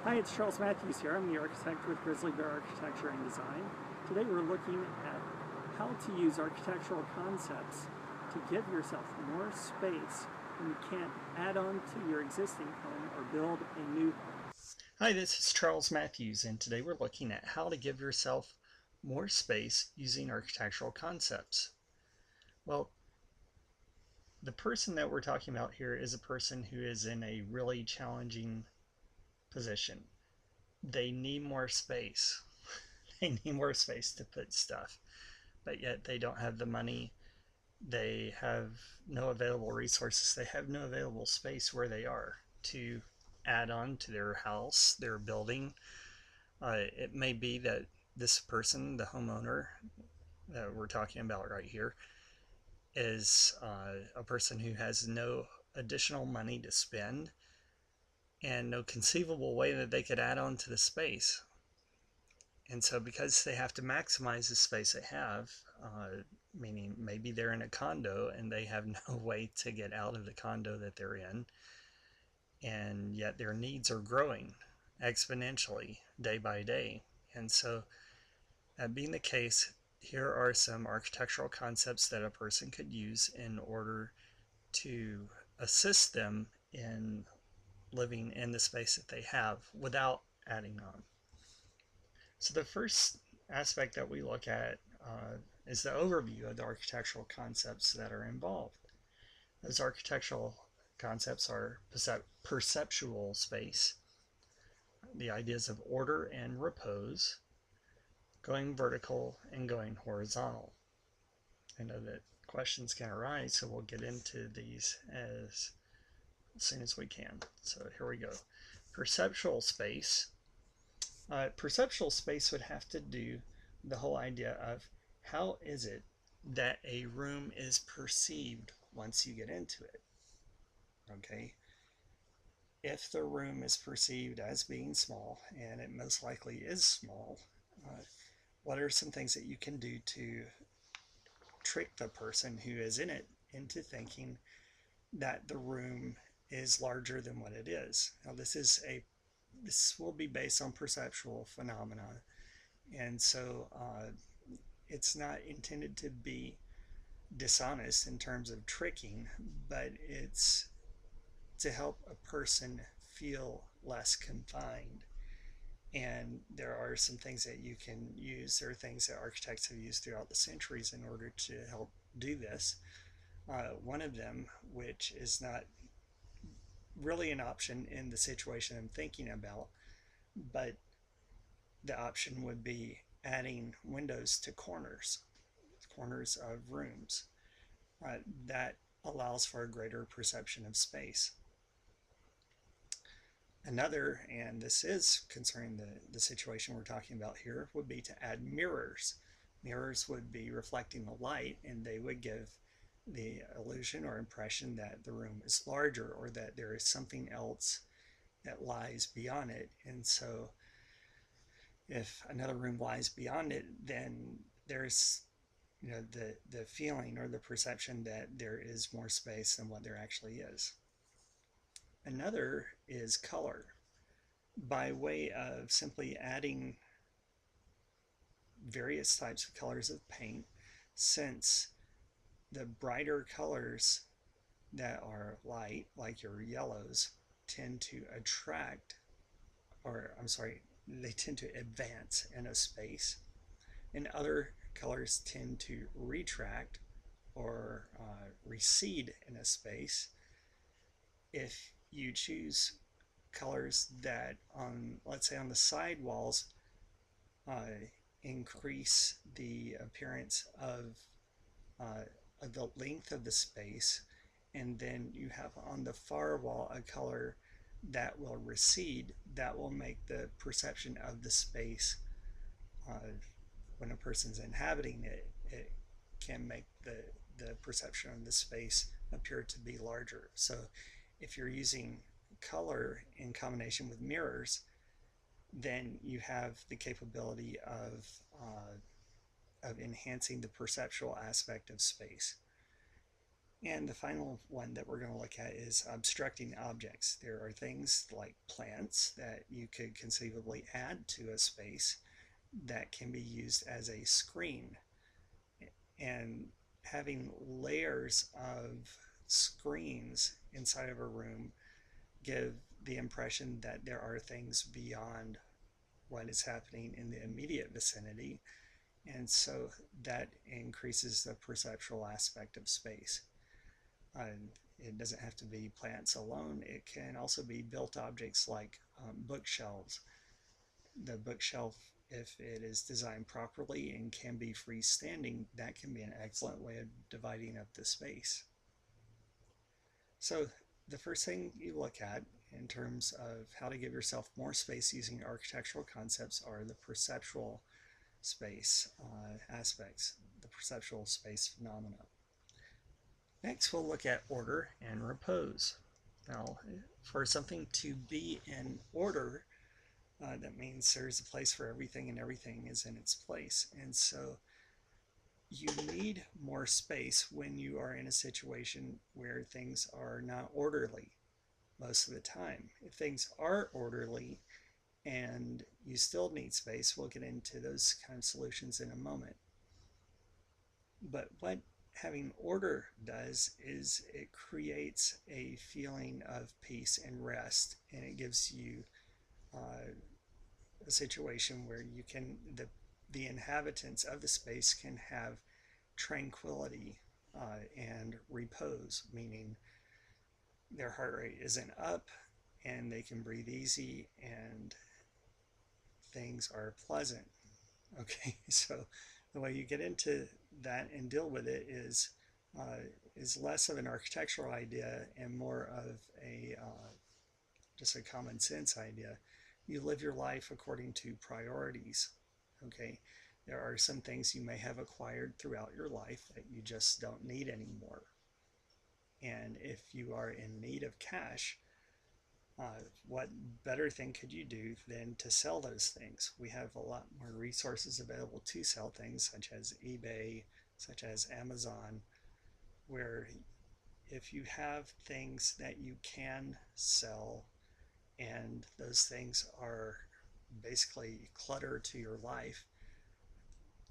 Hi, it's Charles Matthews here. I'm the architect with Grizzly Bear Architecture and Design. Today we're looking at how to use architectural concepts to give yourself more space when you can't add on to your existing home or build a new home. Hi, this is Charles Matthews, and today we're looking at how to give yourself more space using architectural concepts. Well, the person that we're talking about here is a person who is in a really challenging position. They need more space. They need more space to put stuff, but yet they don't have the money. They have no available resources. They have no available space where they are to add on to their house, their building. It may be that this person, the homeowner that we're talking about right here, is a person who has no additional money to spend and no conceivable way that they could add on to the space. And so, because they have to maximize the space they have, meaning maybe they're in a condo and they have no way to get out of the condo that they're in, and yet their needs are growing exponentially day by day. And so, that being the case, here are some architectural concepts that a person could use in order to assist them in living in the space that they have without adding on. So the first aspect that we look at is the overview of the architectural concepts that are involved. Those architectural concepts are perceptual space, the ideas of order and repose, going vertical and going horizontal. I know that questions can arise, so we'll get into these as soon as we can. So here we go. Perceptual space. Perceptual space would have to do the whole idea of how is it that a room is perceived once you get into it. Okay, if the room is perceived as being small, and it most likely is small, uh, what are some things that you can do to trick the person who is in it into thinking that the room is larger than what it is? Now, this will be based on perceptual phenomena, and so it's not intended to be dishonest in terms of tricking, but it's to help a person feel less confined. And there are some things that you can use. There are things that architects have used throughout the centuries in order to help do this. One of them, which is not really an option in the situation I'm thinking about, but the option would be adding windows to corners of rooms. That allows for a greater perception of space. Another, and this is concerning the situation we're talking about here, would be to add mirrors. Mirrors would be reflecting the light, and they would give the illusion or impression that the room is larger or that there is something else that lies beyond it. And so if another room lies beyond it, then there's the feeling or the perception that there is more space than what there actually is. Another is color, by way of simply adding various types of colors of paint, since the brighter colors that are light, like your yellows, tend to attract, or I'm sorry, they tend to advance in a space, and other colors tend to retract or recede in a space. If you choose colors that, let's say on the side walls, uh, increase the appearance of the length of the space, and then you have on the far wall a color that will recede, that will make the perception of the space, uh, when a person's inhabiting it, it can make the perception of the space appear to be larger. So if you're using color in combination with mirrors, then you have the capability of enhancing the perceptual aspect of space. And the final one that we're going to look at is obstructing objects. There are things like plants that you could conceivably add to a space that can be used as a screen. And having layers of screens inside of a room give the impression that there are things beyond what is happening in the immediate vicinity, and so that increases the perceptual aspect of space. It doesn't have to be plants alone. It can also be built objects like bookshelves. The bookshelf, if it is designed properly and can be freestanding, that can be an excellent way of dividing up the space. So the first thing you look at in terms of how to give yourself more space using architectural concepts are the perceptual space aspects, the perceptual space phenomena. Next, we'll look at order and repose. Now, for something to be in order, that means there's a place for everything and everything is in its place. And so you need more space when you are in a situation where things are not orderly most of the time. If things are orderly and you still need space, we'll get into those kind of solutions in a moment. But what having order does is it creates a feeling of peace and rest, and it gives you a situation where you can the inhabitants of the space can have tranquility and repose, meaning their heart rate isn't up and they can breathe easy and things are pleasant. Okay, so the way you get into that and deal with it is less of an architectural idea and more of a just a common sense idea. You live your life according to priorities. Okay, there are some things you may have acquired throughout your life that you just don't need anymore. And if you are in need of cash, what better thing could you do than to sell those things? We have a lot more resources available to sell things, such as eBay, such as Amazon, where if you have things that you can sell and those things are basically clutter to your life,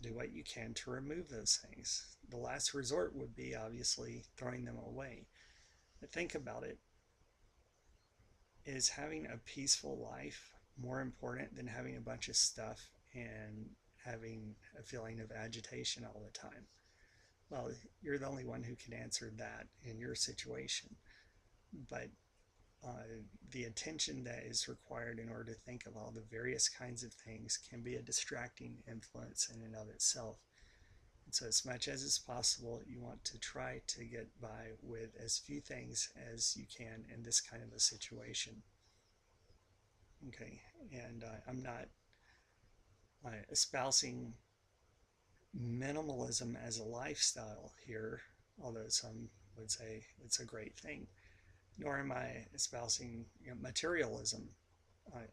do what you can to remove those things. The last resort would be obviously throwing them away. But think about it. Is having a peaceful life more important than having a bunch of stuff and having a feeling of agitation all the time? Well, you're the only one who can answer that in your situation. But the attention that is required in order to think of all the various kinds of things can be a distracting influence in and of itself. And so as much as it's possible, you want to try to get by with as few things as you can in this kind of a situation. Okay, and I'm not espousing minimalism as a lifestyle here, although some would say it's a great thing, nor am I espousing materialism.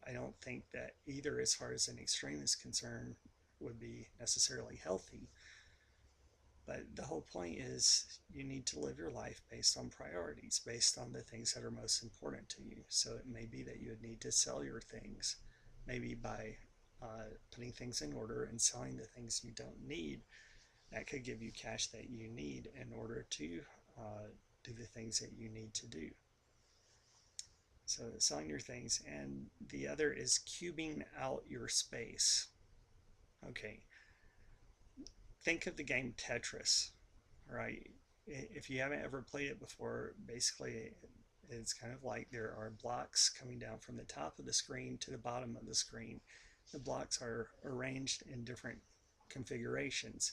I don't think that either, as far as an extreme is concerned, would be necessarily healthy. But the whole point is you need to live your life based on priorities, based on the things that are most important to you. So it may be that you would need to sell your things, maybe by putting things in order and selling the things you don't need. That could give you cash that you need in order to do the things that you need to do. So selling your things. And the other is cubing out your space. Okay. Think of the game Tetris, right? If you haven't ever played it before, basically it's kind of like there are blocks coming down from the top of the screen to the bottom of the screen. The blocks are arranged in different configurations,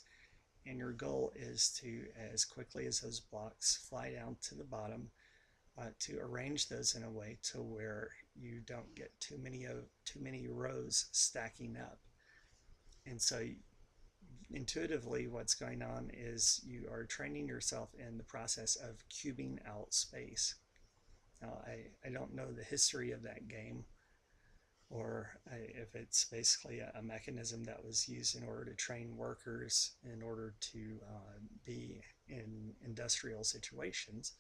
and your goal is to, as quickly as those blocks fly down to the bottom, to arrange those in a way to where you don't get too many rows stacking up. And so intuitively what's going on is you are training yourself in the process of cubing out space. Now, I don't know the history of that game, or if it's basically a mechanism that was used in order to train workers in order to be in industrial situations.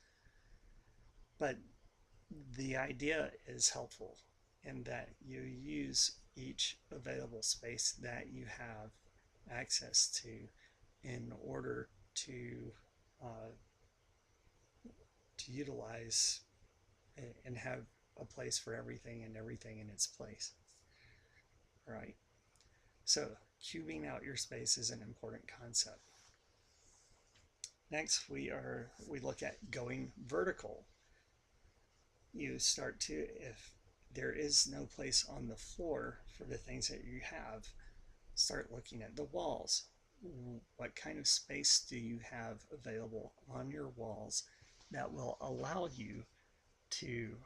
But the idea is helpful in that you use each available space that you have access to in order to utilize and have a place for everything and everything in its place. All right. So cubing out your space is an important concept. Next, we look at going vertical. You start to, if there is no place on the floor for the things that you have, start looking at the walls. What kind of space do you have available on your walls that will allow you to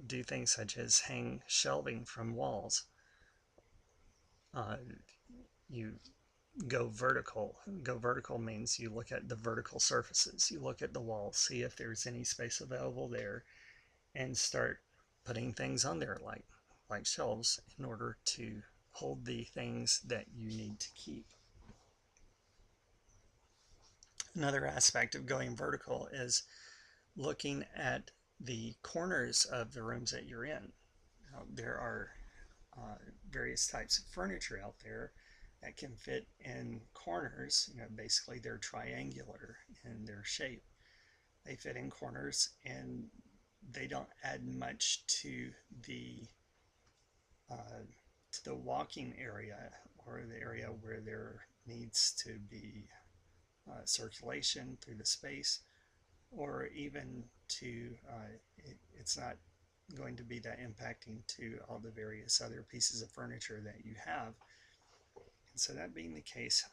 do things such as hang shelving from walls? You go vertical. Go vertical means you look at the vertical surfaces. You look at the wall, see if there's any space available there, and start putting things on there like shelves in order to hold the things that you need to keep. Another aspect of going vertical is looking at the corners of the rooms that you're in. Now, there are various types of furniture out there that can fit in corners. Basically they're triangular in their shape. They fit in corners and they don't add much to the walking area or the area where there needs to be circulation through the space, or even to it's not going to be that impacting to all the various other pieces of furniture that you have. And so that being the case,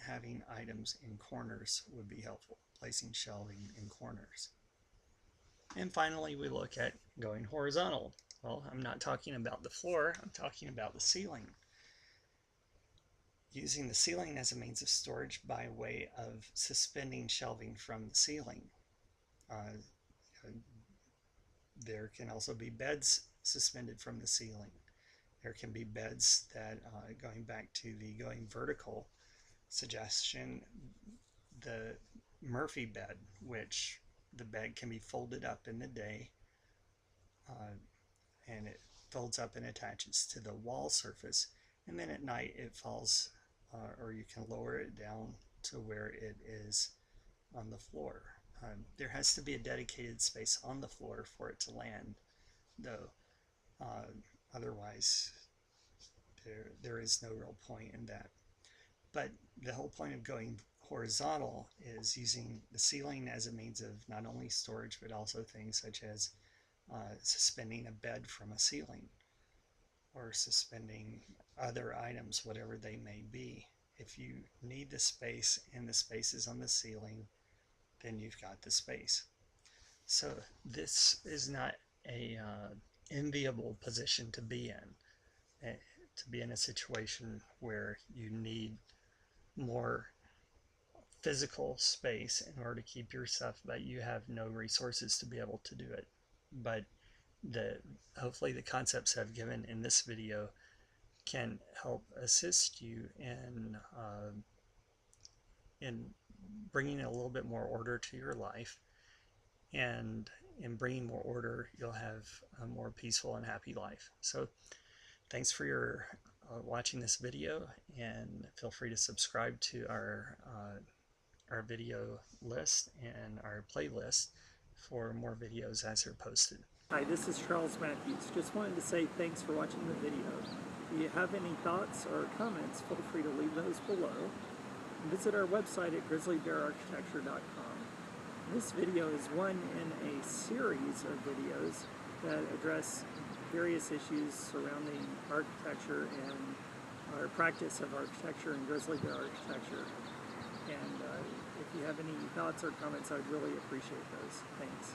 having items in corners would be helpful, placing shelving in corners. And finally, we look at going horizontal. Well, I'm not talking about the floor, I'm talking about the ceiling. Using the ceiling as a means of storage by way of suspending shelving from the ceiling. There can also be beds suspended from the ceiling. There can be beds that, going back to the going vertical suggestion, the Murphy bed, which the bed can be folded up in the day, and it folds up and attaches to the wall surface, and then at night it falls, or you can lower it down to where it is on the floor. There has to be a dedicated space on the floor for it to land, though. Otherwise, there is no real point in that. But the whole point of going horizontal is using the ceiling as a means of not only storage, but also things such as suspending a bed from a ceiling, or suspending other items, whatever they may be. If you need the space and the space is on the ceiling, then you've got the space. So this is not a enviable position to be in a situation where you need more physical space in order to keep your stuff, but you have no resources to be able to do it. But hopefully the concepts I've given in this video can help assist you in bringing a little bit more order to your life, and in bringing more order you'll have a more peaceful and happy life. So thanks for your watching this video, and feel free to subscribe to our video list and our playlist for more videos as they're posted. Hi, this is Charles Matthews. Just wanted to say thanks for watching the video. If you have any thoughts or comments, feel free to leave those below. Visit our website at grizzlybeararchitecture.com. This video is one in a series of videos that address various issues surrounding architecture and our practice of architecture and grizzly bear architecture. And if you have any thoughts or comments, I'd really appreciate those. Thanks.